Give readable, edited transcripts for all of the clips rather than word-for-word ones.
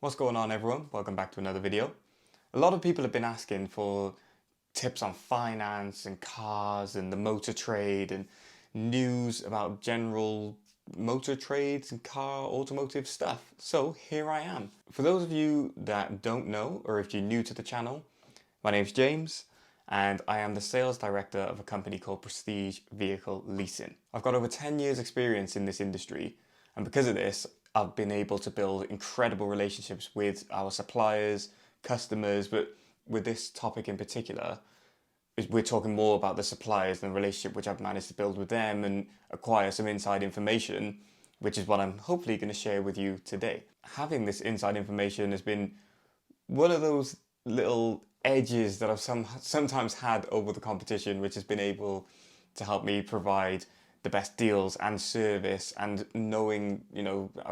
What's going on, everyone? Welcome back to another video. A lot of people have been asking for tips on finance and cars and the motor trade and news about general motor trades and car automotive stuff. So here I am. For those of you that don't know, or if you're new to the channel, my name's James and I am the sales director of a company called Prestige Vehicle Leasing. I've got over 10 years experience in this industry, and because of this I've been able to build incredible relationships with our suppliers, customers, but with this topic in particular, we're talking more about the suppliers and the relationship which I've managed to build with them and acquire some inside information, which is what I'm hopefully going to share with you today. Having this inside information has been one of those little edges that I've sometimes had over the competition, which has been able to help me provide the best deals and service, and knowing,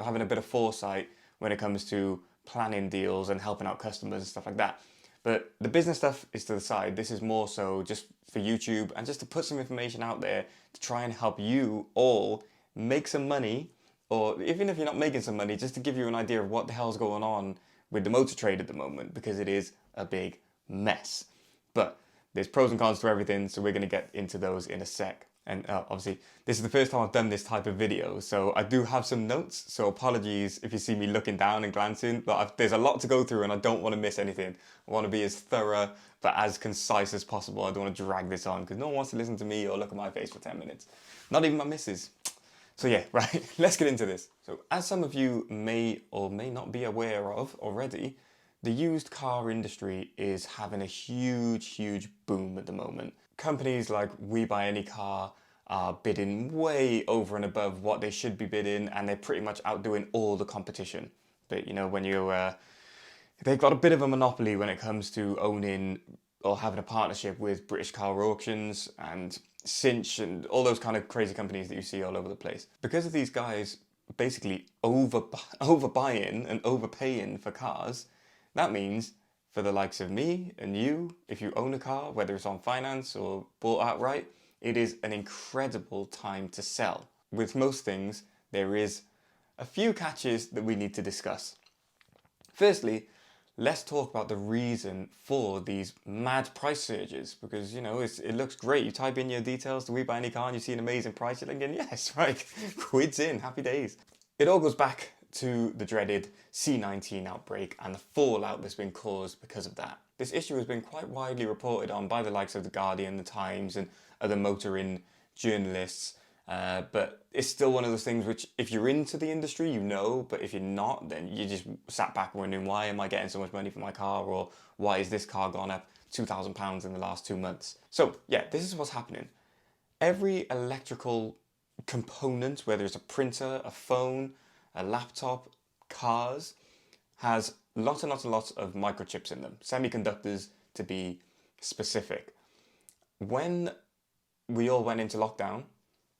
having a bit of foresight when it comes to planning deals and helping out customers and stuff like that. But the business stuff is to the side. This is more so just for YouTube and just to put some information out there to try and help you all make some money, or even if you're not making some money, just to give you an idea of what the hell's going on with the motor trade at the moment, because it is a big mess. But there's pros and cons to everything, so we're going to get into those in a sec. And obviously, this is the first time I've done this type of video, so I do have some notes, so apologies if you see me looking down and glancing, but there's a lot to go through and I don't want to miss anything. I want to be as thorough but as concise as possible. I don't want to drag this on because no one wants to listen to me or look at my face for 10 minutes. Not even my missus. So yeah, right, let's get into this. So as some of you may or may not be aware of already, the used car industry is having a huge boom at the moment. Companies like We Buy Any Car are bidding way over and above what they should be bidding, and they're pretty much outdoing all the competition. But when they've got a bit of a monopoly when it comes to owning or having a partnership with British Car Auctions and Cinch and all those kind of crazy companies that you see all over the place. Because of these guys basically overbuying and overpaying for cars, that means for the likes of me and you, if you own a car, whether it's on finance or bought outright, it is an incredible time to sell. With most things, there is a few catches that we need to discuss. Firstly, let's talk about the reason for these mad price surges, because it looks great. You type in your details to We Buy Any Car and you see an amazing price, you're thinking, yes, right, quid's in, happy days. It all goes back to the dreaded C19 outbreak and the fallout that's been caused because of that. This issue has been quite widely reported on by the likes of The Guardian, The Times and other motoring journalists, but it's still one of those things which, if you're into the industry, but if you're not, then you just sat back wondering, why am I getting so much money for my car, or why is this car gone up £2,000 in the last 2 months? So yeah, this is what's happening. Every electrical component, whether it's a printer, a phone, a laptop, cars, has lots and lots of microchips in them, semiconductors to be specific. When we all went into lockdown,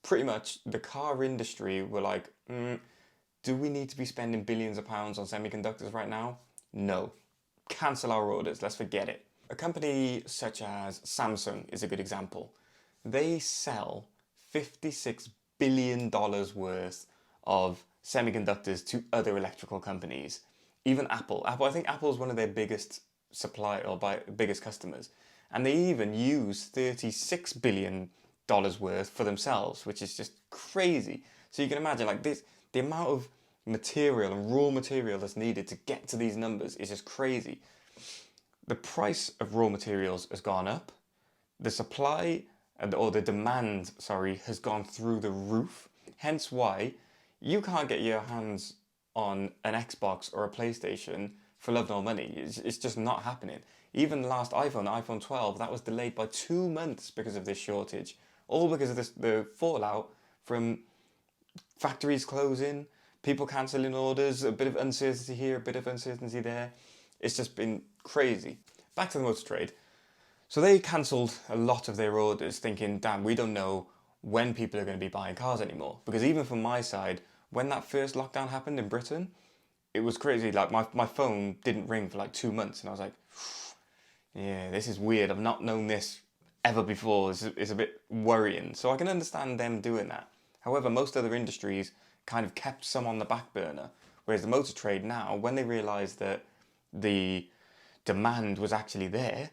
pretty much the car industry were like, do we need to be spending billions of pounds on semiconductors right now? No. Cancel our orders, let's forget it. A company such as Samsung is a good example. They sell $56 billion worth of semiconductors to other electrical companies. Even Apple, I think Apple is one of their biggest biggest customers, and they even use $36 billion worth for themselves, which is just crazy. So you can imagine, like, the amount of material and raw material that's needed to get to these numbers is just crazy. The price of raw materials has gone up, the supply or the demand, has gone through the roof, hence why you can't get your hands on an Xbox or a PlayStation for love nor money. It's just not happening. Even the last iPhone, the iPhone 12, that was delayed by 2 months because of this shortage. All because of the fallout from factories closing, people cancelling orders, a bit of uncertainty here, a bit of uncertainty there. It's just been crazy. Back to the motor trade. So they cancelled a lot of their orders thinking, damn, we don't know when people are going to be buying cars anymore. Because even from my side, when that first lockdown happened in Britain, it was crazy. Like, my phone didn't ring for like 2 months, and I was like, yeah, this is weird. I've not known this ever before. It's a bit worrying. So I can understand them doing that. However, most other industries kind of kept some on the back burner, Whereas the motor trade now, when they realised that the demand was actually there,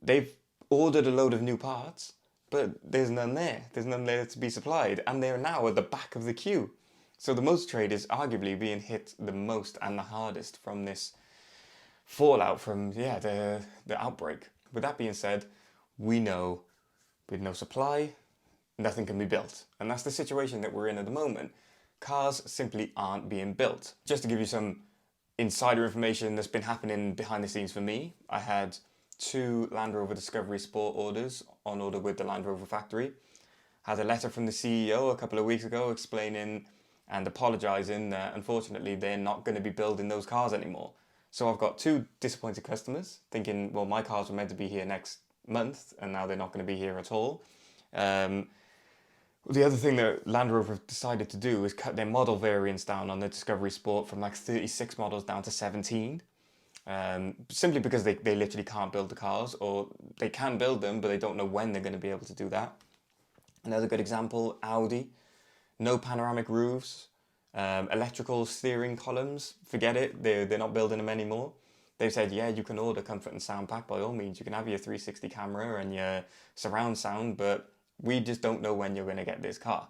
they've ordered a load of new parts, but there's none there. There's none there to be supplied, and they're now at the back of the queue. So the motor trade is arguably being hit the most and the hardest from this fallout from the outbreak. With that being said, we know with no supply, nothing can be built. And that's the situation that we're in at the moment. Cars simply aren't being built. Just to give you some insider information that's been happening behind the scenes for me, I had 2 Land Rover Discovery Sport orders on order with the Land Rover factory. Had a letter from the CEO a couple of weeks ago explaining and apologising that unfortunately they're not going to be building those cars anymore. So I've got 2 disappointed customers thinking, well, my cars were meant to be here next month and now they're not going to be here at all. The other thing that Land Rover have decided to do is cut their model variants down on the Discovery Sport from like 36 models down to 17. Simply because they literally can't build the cars, or they can build them, but they don't know when they're going to be able to do that. Another good example, Audi. No panoramic roofs, electrical steering columns, forget it, they're not building them anymore. They've said, yeah, you can order comfort and sound pack by all means, you can have your 360 camera and your surround sound, but we just don't know when you're going to get this car.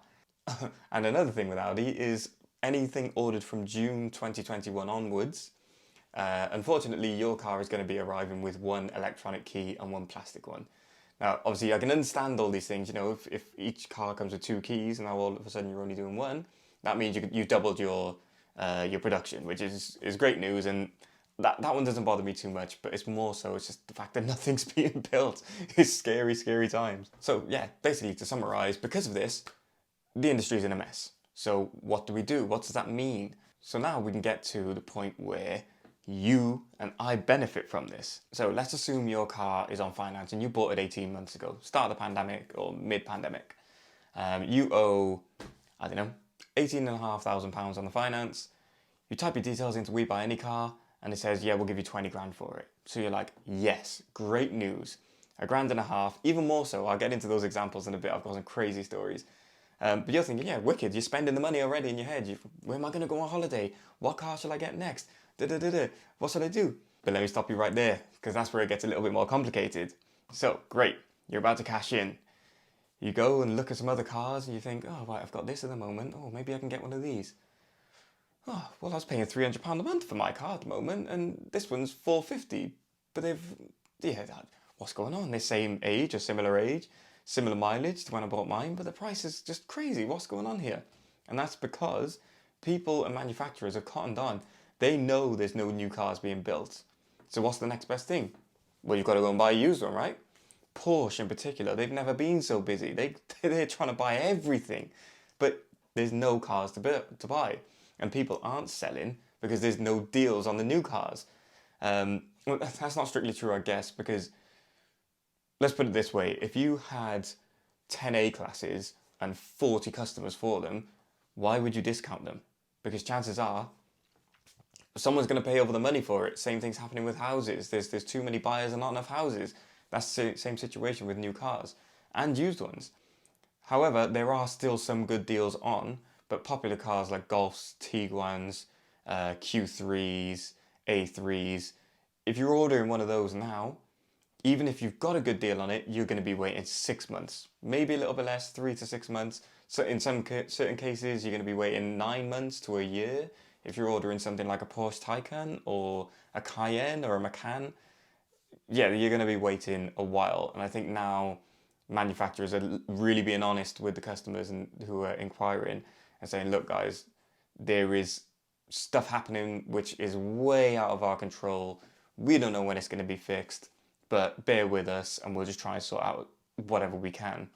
And another thing with Audi is anything ordered from June 2021 onwards, unfortunately your car is going to be arriving with 1 electronic key and 1 plastic one. Now, obviously, I can understand all these things. You know, if each car comes with 2 keys and now all of a sudden you're only doing 1, that means you've doubled your production, which is great news. And that one doesn't bother me too much, but it's more so it's just the fact that nothing's being built. It's scary, scary times. So yeah, basically to summarize, because of this, the industry's in a mess. So what do we do? What does that mean? So now we can get to the point where you and I benefit from this. So let's assume your car is on finance and you bought it 18 months ago, start of the pandemic or mid-pandemic. You owe, I don't know, £18,500 on the finance. You type your details into We Buy Any Car and it says, yeah, we'll give you 20 grand for it. So you're like, yes, great news. £1,500, even more so. I'll get into those examples in a bit. I've got some crazy stories. But you're thinking, yeah, wicked. You're spending the money already in your head. Where am I going to go on holiday? What car shall I get next? What should I do? But let me stop you right there, because that's where it gets a little bit more complicated. So, great. You're about to cash in. You go and look at some other cars and you think, oh, right, I've got this at the moment. Oh, maybe I can get one of these. Oh, well, I was paying £300 a month for my car at the moment, and this one's £450. But what's going on? They're same age or similar age, similar mileage to when I bought mine, but the price is just crazy. What's going on here? And that's because people and manufacturers have cottoned on. They know there's no new cars being built. So what's the next best thing? Well, you've got to go and buy a used one, right? Porsche in particular, they've never been so busy. They're trying to buy everything, but there's no cars to buy. And people aren't selling because there's no deals on the new cars. Well, that's not strictly true, I guess, because let's put it this way. If you had 10 A-classes and 40 customers for them, why would you discount them? Because chances are someone's going to pay over the money for it. Same thing's happening with houses. There's too many buyers and not enough houses. That's the same situation with new cars and used ones. However, there are still some good deals on, but popular cars like Golfs, Tiguan's, Q3s, A3s, if you're ordering one of those now, even if you've got a good deal on it, you're going to be waiting 6 months, maybe a little bit less, 3 to 6 months. So in some certain cases, you're going to be waiting 9 months to a year. If you're ordering something like a Porsche Taycan or a Cayenne or a Macan, yeah, you're going to be waiting a while. And I think now manufacturers are really being honest with the customers and who are inquiring and saying, look, guys, there is stuff happening which is way out of our control. We don't know when it's going to be fixed, but bear with us and we'll just try and sort out whatever we can.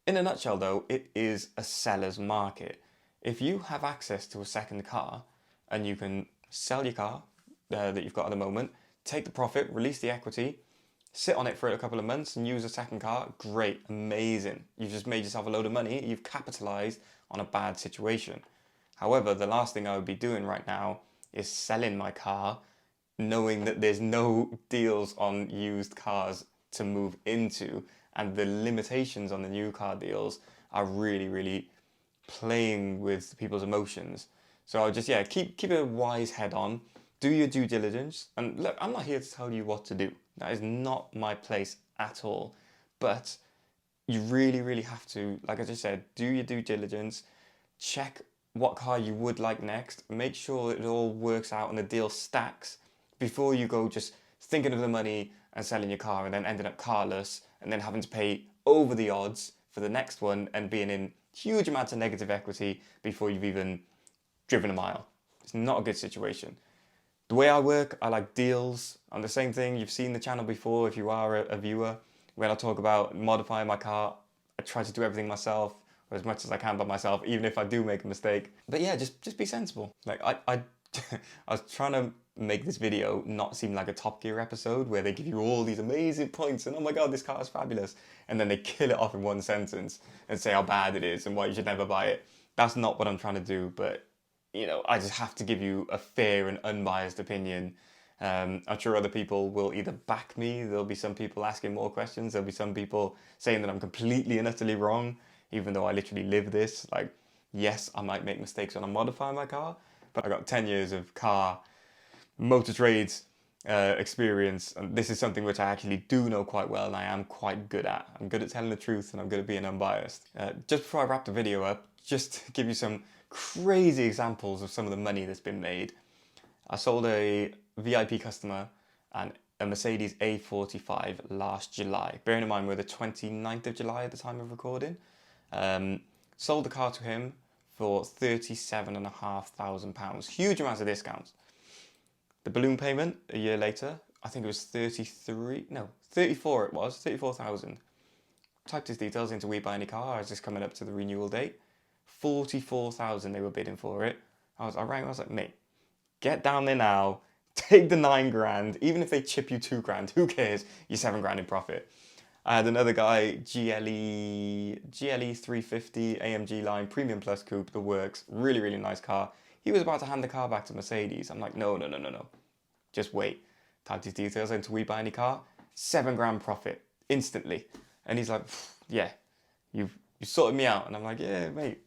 In a nutshell, though, it is a seller's market. If you have access to a second car and you can sell your car that you've got at the moment, take the profit, release the equity, sit on it for a couple of months and use a second car, great, amazing. You've just made yourself a load of money, you've capitalized on a bad situation. However, the last thing I would be doing right now is selling my car, knowing that there's no deals on used cars to move into, and the limitations on the new car deals are really, really playing with people's emotions. So I'll just, yeah, keep a wise head on, do your due diligence. And look, I'm not here to tell you what to do. That is not my place at all. But you really, really have to, like I just said, do your due diligence, check what car you would like next, make sure it all works out and the deal stacks before you go just thinking of the money and selling your car and then ending up carless and then having to pay over the odds for the next one and being in huge amounts of negative equity before you've even driven a mile. It's not a good situation. The way I work, I like deals. I'm the same thing. You've seen the channel before if you are a viewer. When I talk about modifying my car, I try to do everything myself, or as much as I can by myself, even if I do make a mistake. But yeah, just be sensible. Like I I was trying to make this video not seem like a Top Gear episode where they give you all these amazing points and oh my god, this car is fabulous, and then they kill it off in one sentence and say how bad it is and why you should never buy it. That's not what I'm trying to do, but you know, I just have to give you a fair and unbiased opinion. I'm sure other people will either back me, there'll be some people asking more questions, there'll be some people saying that I'm completely and utterly wrong, even though I literally live this. Like, yes, I might make mistakes when I'm modifying my car, but I got 10 years of car motor trades experience, and this is something which I actually do know quite well and I am quite good at. I'm good at telling the truth and I'm good at being unbiased. Just before I wrap the video up, just to give you some crazy examples of some of the money that's been made. I sold a VIP customer and a Mercedes A45 last July. Bearing in mind we're the 29th of July at the time of recording. Sold the car to him for £37,500. Huge amounts of discounts. The balloon payment a year later, I think it was 34 it was, 34,000. Typed his details into We Buy Any Car, I was just coming up to the renewal date. 44,000 they were bidding for it. I rang, I was like, mate, get down there now, take the 9 grand, even if they chip you 2 grand, who cares? You're 7 grand in profit. I had another guy, GLE 350 AMG line, Premium Plus Coupe, the works, really, really nice car. He was about to hand the car back to Mercedes. I'm like, no, just wait. Typed his details into We Buy Any Car, 7 grand profit, instantly. And he's like, yeah, you sorted me out. And I'm like, yeah, mate.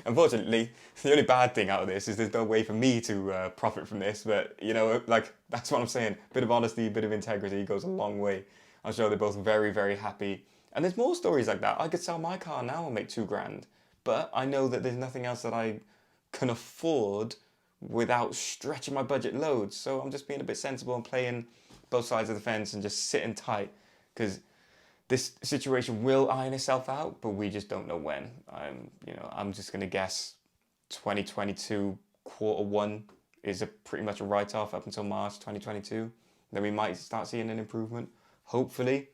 Unfortunately, the only bad thing out of this is there's no way for me to profit from this. But, you know, like, that's what I'm saying. A bit of honesty, a bit of integrity goes a long way. I'm sure they're both very, very happy. And there's more stories like that. I could sell my car now and make 2 grand. But I know that there's nothing else that I can afford without stretching my budget loads. So I'm just being a bit sensible and playing both sides of the fence and just sitting tight. Because this situation will iron itself out, but we just don't know when. I'm just going to guess 2022 Q1 is pretty much a write-off up until March 2022. Then we might start seeing an improvement, hopefully.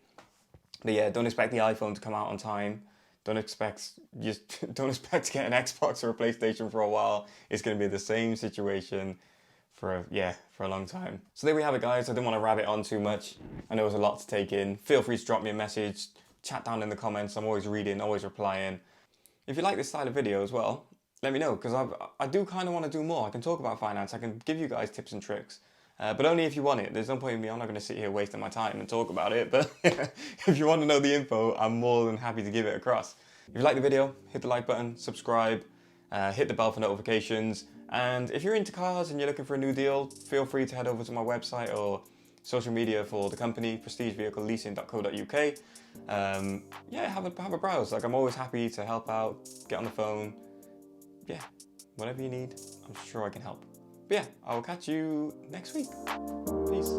But yeah, don't expect the iPhone to come out on time. Don't expect to get an Xbox or a PlayStation for a while. It's going to be the same situation for a long time. So there we have it, guys. I didn't want to rabbit on too much. I know it was a lot to take in. Feel free to drop me a message, chat down in the comments. I'm always reading, always replying. If you like this style of video as well, let me know, because I do kind of want to do more. I can talk about finance. I can give you guys tips and tricks. But only if you want it. There's no point in me, I'm not going to sit here wasting my time and talk about it. But if you want to know the info, I'm more than happy to give it across. If you like the video, hit the like button, subscribe, hit the bell for notifications. And if you're into cars and you're looking for a new deal, feel free to head over to my website or social media for the company, prestigevehicleleasing.co.uk. Yeah, have a browse. Like, I'm always happy to help out, get on the phone. Yeah, whatever you need, I'm sure I can help. But yeah, I will catch you next week. Peace.